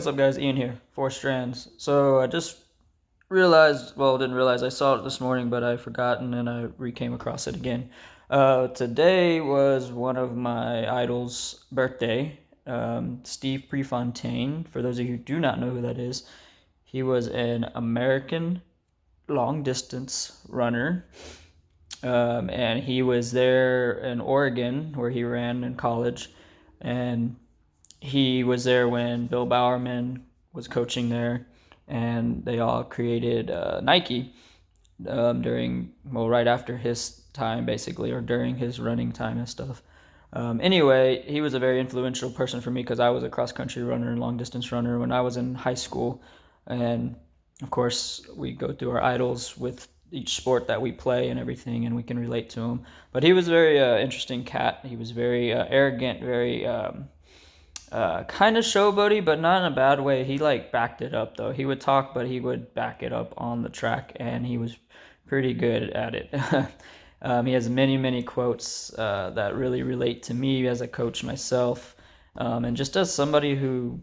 what's up, guys? Ian here, Four Strands. So I just realized, well, didn't realize I saw it this morning, but I forgotten and I came across it again. Today was one of my idols' birthday, Steve Prefontaine. For those of you who do not know who that is, he was an American long distance runner, and he was there in Oregon where he ran in college, and he was there when Bill Bowerman was coaching there, and they all created Nike during, well, right after his time, basically, or during his running time and stuff. Anyway, he was a very influential person for me because I was a cross country runner and long distance runner when I was in high school. And of course, we go through our idols with each sport that we play and everything, and we can relate to him. But he was a very interesting cat. He was very arrogant, very kind of showboaty, but not in a bad way. He like backed it up though. He would talk, but he would back it up on the track, and he was pretty good at it. He has many quotes that really relate to me as a coach myself, and just as somebody who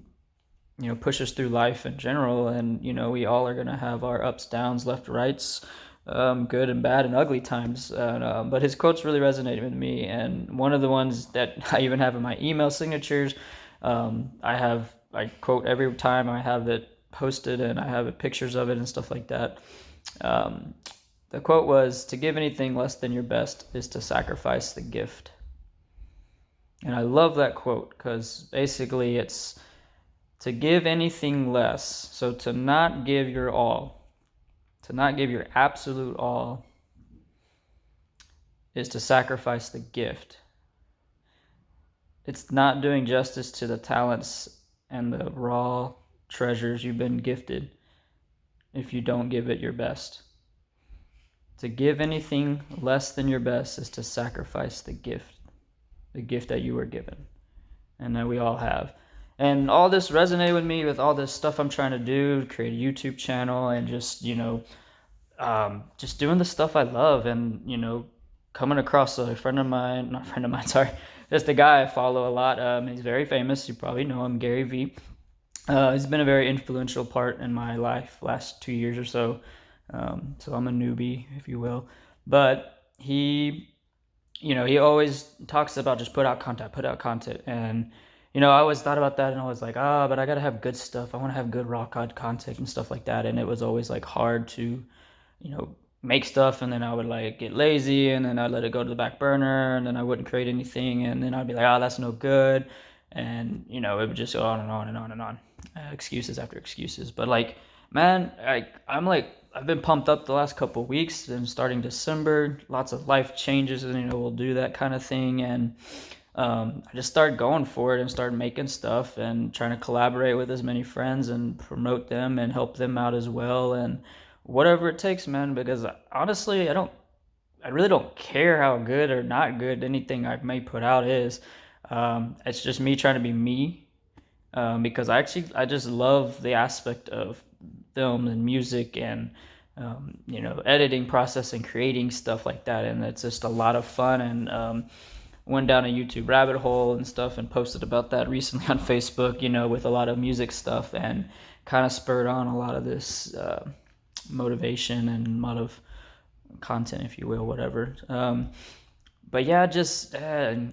pushes through life in general. And we all are gonna have our ups, downs, left, rights, good and bad and ugly times. But his quotes really resonated with me, and one of the ones that I even have in my email signatures, I quote every time I have it posted, and I have pictures of it and stuff like that. Um, the quote was, "To give anything less than your best is to sacrifice the gift." And I love that quote because basically it's to give anything less. So to not give your all, to not give your absolute all, is to sacrifice the gift. It's not doing justice to the talents and the raw treasures you've been gifted if you don't give it your best. To give anything less than your best is to sacrifice the gift that you were given, and that we all have. And all this resonated with me with all this stuff I'm trying to do, create a YouTube channel, and just just doing the stuff I love, and coming across a friend of mine, not friend of mine, sorry, just a guy I follow a lot. He's very famous. You probably know him, Gary Vee. He's been a very influential part in my life last 2 years or so. So I'm a newbie, if you will. But he always talks about just put out content. And, I always thought about that, and I was like, but I gotta have good stuff. I want to have good raw content and stuff like that. And it was always like hard to, make stuff, and then I would like get lazy, and then I'd let it go to the back burner, and then I wouldn't create anything, and then I'd be like, that's no good. And, it would just go on and on and on and on. Excuses after excuses. But like, man, I've been pumped up the last couple of weeks, and starting December, lots of life changes, and we'll do that kind of thing. And I just started going for it and started making stuff and trying to collaborate with as many friends and promote them and help them out as well, and whatever it takes, man. Because honestly, I really don't care how good or not good anything I may put out is. It's just me trying to be me, because I just love the aspect of film and music, and editing process and creating stuff like that, and it's just a lot of fun. And went down a YouTube rabbit hole and stuff, and posted about that recently on Facebook, with a lot of music stuff, and kind of spurred on a lot of this motivation and a lot of content, if you will, whatever. But yeah, just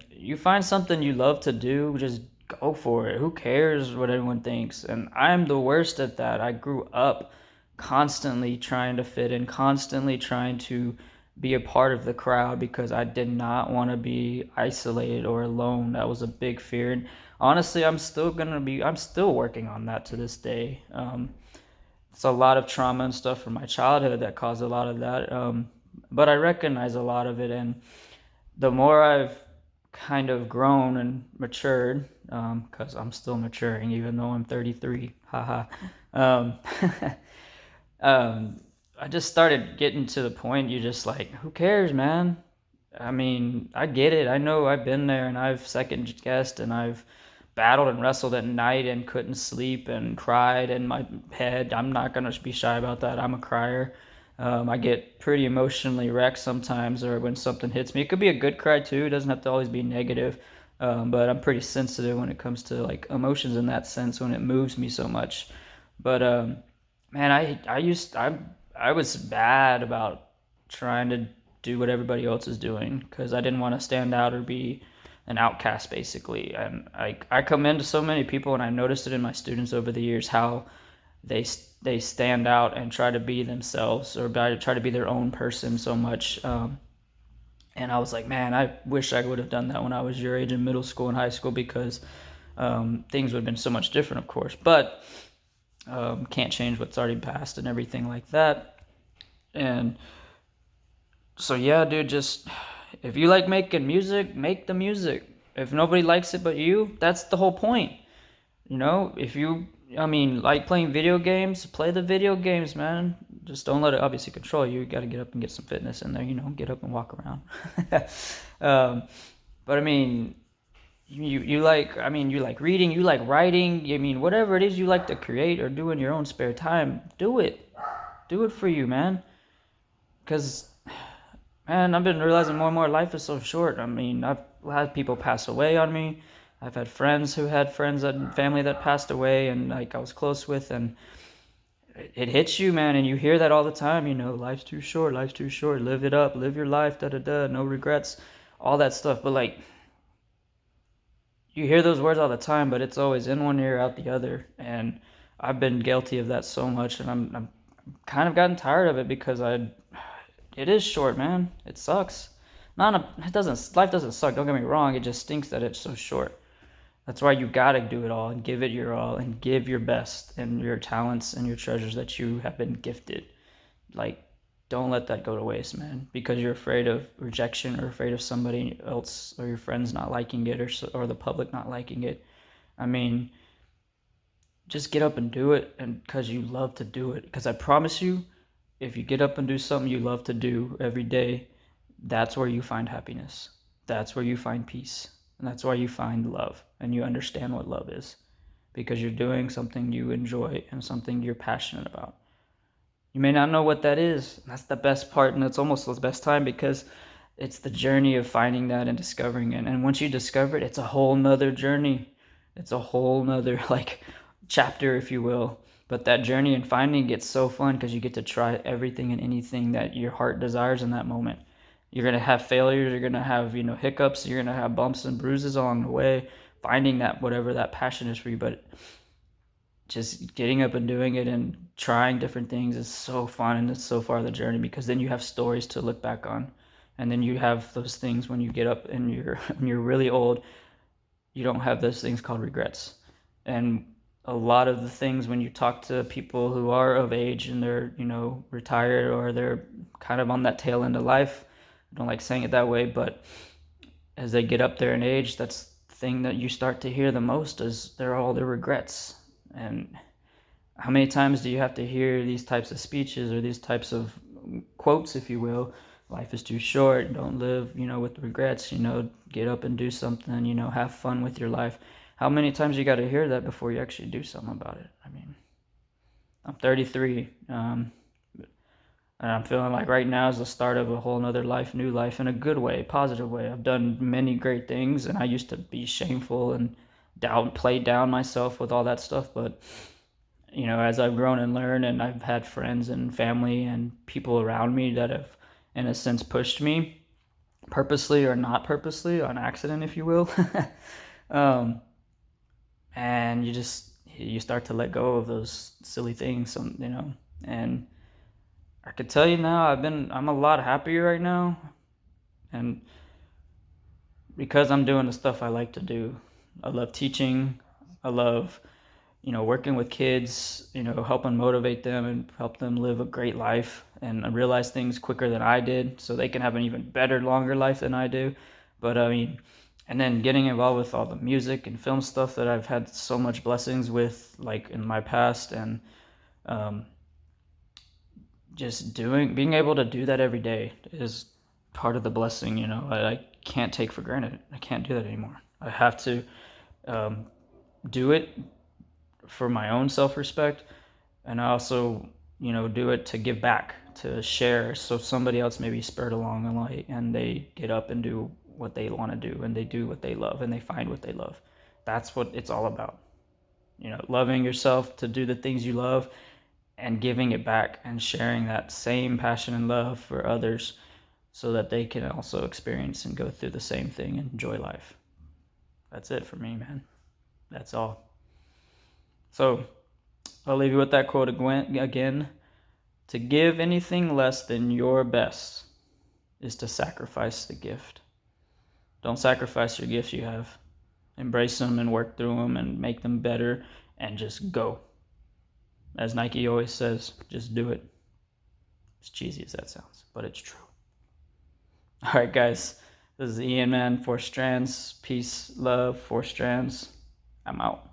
you find something you love to do, just go for it. Who cares what everyone thinks? And I'm the worst at that. I grew up constantly trying to fit in, constantly trying to be a part of the crowd, because I did not want to be isolated or alone. That was a big fear. And honestly, I'm still working on that to this day. It's a lot of trauma and stuff from my childhood that caused a lot of that. But I recognize a lot of it, and the more I've kind of grown and matured, because I'm still maturing even though I'm 33, haha. um, I just started getting to the point, you just like, who cares, man? I mean, I get it. I know I've been there, and I've second guessed, and I've battled and wrestled at night and couldn't sleep and cried in my head. I'm not going to be shy about that. I'm a crier. I get pretty emotionally wrecked sometimes, or when something hits me. It could be a good cry too. It doesn't have to always be negative. But I'm pretty sensitive when it comes to like emotions in that sense when it moves me so much. But man, I was bad about trying to do what everybody else is doing because I didn't want to stand out or be an outcast basically. And I come into so many people and I noticed it in my students over the years how they stand out and try to be themselves or try to be their own person so much. And I was like, man, I wish I would have done that when I was your age in middle school and high school because things would have been so much different, of course. But can't change what's already passed and everything like that. And so, yeah, dude, just if you like making music, make the music. If nobody likes it but you, that's the whole point. You know, if you, I mean, like playing video games, play the video games, man. Just don't let it obviously control you. You got to get up and get some fitness in there, get up and walk around. um, but I mean, you like, I mean, you like reading, you like writing. I mean, whatever it is you like to create or do in your own spare time, do it. Do it for you, man. Because, man, I've been realizing more and more life is so short. I mean, I've had people pass away on me. I've had friends who had friends and family that passed away and like I was close with, and it hits you, man, and you hear that all the time, life's too short, live it up, live your life, da da da, no regrets, all that stuff. But like you hear those words all the time, but it's always in one ear, out the other. And I've been guilty of that so much, and I'm kind of gotten tired of it because it is short, man. It sucks. It doesn't. Life doesn't suck. Don't get me wrong. It just stinks that it's so short. That's why you gotta do it all and give it your all and give your best and your talents and your treasures that you have been gifted. Like, don't let that go to waste, man, because you're afraid of rejection or afraid of somebody else or your friends not liking it or the public not liking it. I mean, just get up and do it, and because you love to do it. Because I promise you, if you get up and do something you love to do every day, that's where you find happiness. That's where you find peace. And that's where you find love. And you understand what love is because you're doing something you enjoy and something you're passionate about. You may not know what that is. That's the best part, and it's almost the best time because it's the journey of finding that and discovering it. And once you discover it, it's a whole nother journey. It's a whole nother like chapter, if you will. But that journey and finding gets so fun because you get to try everything and anything that your heart desires in that moment. You're gonna have failures. You're gonna have hiccups. You're gonna have bumps and bruises along the way. Finding that whatever that passion is for you, but just getting up and doing it and trying different things is so fun, and it's so far the journey because then you have stories to look back on, and then you have those things when you get up and you're when you're really old, you don't have those things called regrets. And a lot of the things when you talk to people who are of age and they're retired or they're kind of on that tail end of life, I don't like saying it that way, but as they get up there in age, that's the thing that you start to hear the most is they're all their regrets. And how many times do you have to hear these types of speeches or these types of quotes, if you will? Life is too short. Don't live, with regrets. Get up and do something. Have fun with your life. How many times you got to hear that before you actually do something about it? I mean, I'm 33, and I'm feeling like right now is the start of a whole nother life, new life, in a good way, positive way. I've done many great things, and I used to be shameful and play down myself with all that stuff, but as I've grown and learned, and I've had friends and family and people around me that have in a sense pushed me purposely or not purposely, on accident, if you will. um, and you start to let go of those silly things, and I could tell you now I'm a lot happier right now, and because I'm doing the stuff I like to do. I love teaching. I love, working with kids, helping motivate them and help them live a great life and realize things quicker than I did so they can have an even better, longer life than I do. But I mean, and then getting involved with all the music and film stuff that I've had so much blessings with, like in my past, and um, just being able to do that every day is part of the blessing. I can't take for granted. I can't do that anymore. I have to um, do it for my own self-respect, and I also do it to give back, to share, so somebody else may be spurred along and they get up and do what they want to do, and they do what they love, and they find what they love. That's what it's all about. Loving yourself to do the things you love and giving it back and sharing that same passion and love for others so that they can also experience and go through the same thing and enjoy life. That's it for me, man. That's all. So I'll leave you with that quote again. To give anything less than your best is to sacrifice the gift. Don't sacrifice your gifts you have. Embrace them and work through them and make them better and just go. As Nike always says, just do it. As cheesy as that sounds, but it's true. All right, guys. This is Ian, man. 4 Strands. Peace, love, 4 Strands. I'm out.